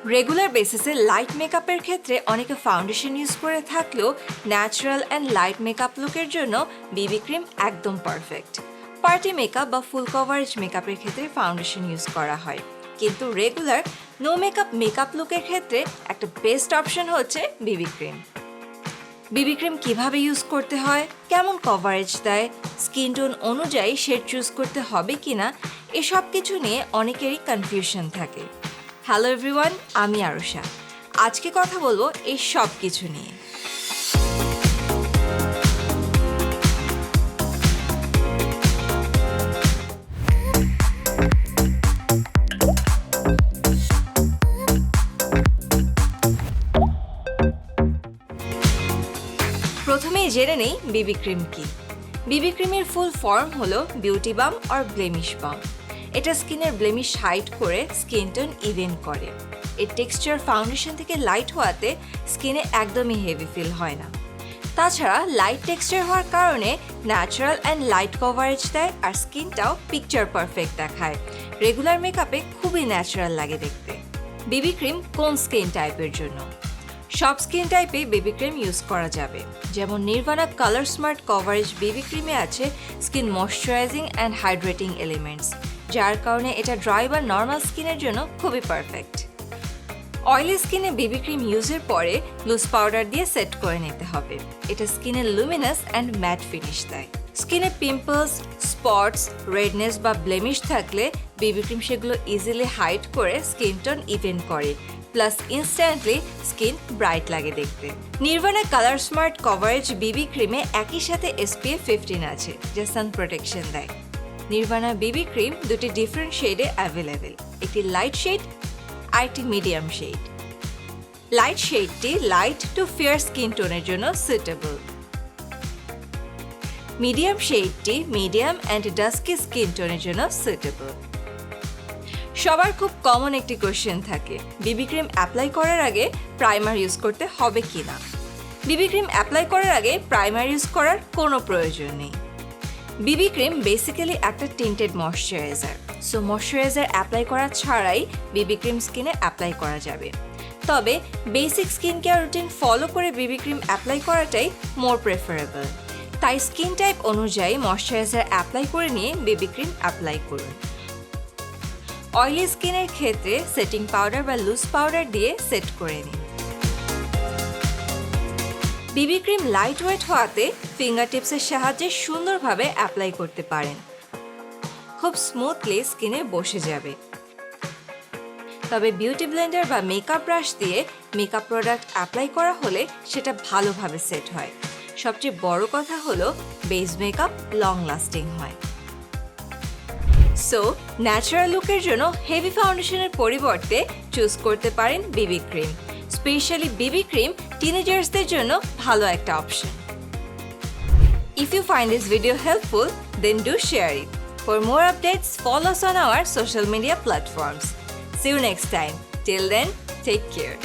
Regular বেসিসে light মেকআপের ক্ষেত্রে অনেকে ফাউন্ডেশন ইউজ করে থাকলেও ন্যাচারাল অ্যান্ড লাইট মেকআপ লুকের জন্য বিবি ক্রিম একদম পারফেক্ট। পার্টি মেকআপ বা ফুল কভারেজ মেকআপের ক্ষেত্রে ফাউন্ডেশন ইউজ করা হয়, কিন্তু রেগুলার নো মেকআপ লুকের ক্ষেত্রে একটা বেস্ট অপশন হচ্ছে বিবি ক্রিম। বিবি ক্রিম কীভাবে ইউজ করতে হয়, কেমন কভারেজ দেয়, স্কিন টোন অনুযায়ী শেড চুজ করতে হবে কিনা, এসব কিছু নিয়ে অনেকেরই কনফিউশন থাকে। হ্যালো এভরিওয়ান, আমি আরুষা। আজকে কথা বলবো এই সব কিছু নিয়ে। প্রথমেই জেনে নেই বিবি ক্রিম কি। বিবি ক্রিমের ফুল ফর্ম হলো বিউটি বাম অর ব্লেমিশ বাম। এটা স্কিনের ব্লেমিশ হাইড করে স্কিন টোন ইভেন করে। এর টেক্সচার ফাউন্ডেশন থেকে লাইট হওয়াতে স্কিনে একদমই হেভি ফিল হয় না। তাছাড়া লাইট টেক্সচার হওয়ার কারণে ন্যাচারাল অ্যান্ড লাইট কভারেজ দেয় আর স্কিনটাও পিকচার পারফেক্ট দেখায়। রেগুলার মেকআপে খুবই ন্যাচারাল লাগে দেখতে। বিবি ক্রিম কোন স্কিন টাইপের জন্য? সব স্কিন টাইপে বেবি ক্রিম ইউজ করা যাবে। যেমন নির্ভানা কালার স্মার্ট কভারেজ বেবি ক্রিমে আছে skin moisturising and hydrating elements, যার কারণে এটা ড্রাই বা নর্মাল স্কিনের জন্য খুবই পারফেক্ট। অয়েলি স্কিনে বেবি ক্রিম ইউজের পরে লুজ পাউডার দিয়ে সেট করে নিতে হবে। এটা স্কিনে লুমিনাস অ্যান্ড ম্যাট ফিনিশ দেয়। স্কিনে পিম্পলস, স্পটস, রেডনেস বা ব্লেমিশ থাকলে বেবি ক্রিম সেগুলো ইজিলি হাইড করে স্কিন টোন ইভেন করে, প্লাস ইনস্ট্যান্টলি স্কিন ব্রাইট লাগে দেখতে। নির্ভানা কালার স্মার্ট কভারেজ বিবি ক্রিমে একই সাথে SPF 15 আছে, যা সান প্রোটেকশন দেয়। নির্ভানা বিবি ক্রিম দুটি ডিফারেন্ট শেডে অ্যাভেলেবেল, একটি লাইট শেড আর একটি মিডিয়াম শেড। লাইট শেডটি লাইট টু ফেয়ার স্কিন টোনের জন্য সুইটেবল। মিডিয়াম শেডটি মিডিয়াম অ্যান্ড ডাস্কি স্কিন টোনের জন্য সুইটেবল। সবার খুব কমন একটি কোশ্চেন থাকে, বিবি ক্রিম অ্যাপ্লাই করার আগে প্রাইমার ইউজ করতে হবে কিনা। বিবি ক্রিম অ্যাপ্লাই করার আগে প্রাইমার ইউজ করার কোনো প্রয়োজন নেই। বিবি ক্রিম বেসিক্যালি একটা tinted moisturiser, so moisturiser apply করা ছাড়াই বিবি ক্রিম স্কিনে অ্যাপ্লাই করা যাবে। তবে basic skin care routine follow করে বিবি ক্রিম অ্যাপ্লাই করাটাই মোর প্রেফারেবল। তাই স্কিন টাইপ অনুযায়ী ময়শ্চারাইজার অ্যাপ্লাই করে নিয়ে বিবি ক্রিম অ্যাপ্লাই করুন। অয়েলি স্কিনের ক্ষেত্রে সেটিং পাউডার বা লুজ পাউডার দিয়ে সেট করে নিন। বিবি ক্রিম লাইট ওয়েট হওয়াতে ফিঙ্গার টিপসের সাহায্যে সুন্দরভাবে অ্যাপ্লাই করতে পারেন, খুব স্মুথলি স্কিনে বসে যাবে। তবে বিউটি ব্লেন্ডার বা মেকআপ ব্রাশ দিয়ে মেকআপ প্রোডাক্ট অ্যাপ্লাই করা হলে সেটা ভালোভাবে সেট হয়। সবচেয়ে বড় কথা হলো বেস মেকআপ লং লাস্টিং হয়। সো ন্যাচারাল লুকের জন্য হেভি ফাউন্ডেশনের পরিবর্তে চুজ করতে পারেন BB cream. Specially BB cream টিনেজার্সদের জন্য ভালো একটা option. If you find this video helpful, then do share it. For more updates, follow us on our social media platforms. See you next time. Till then, take care.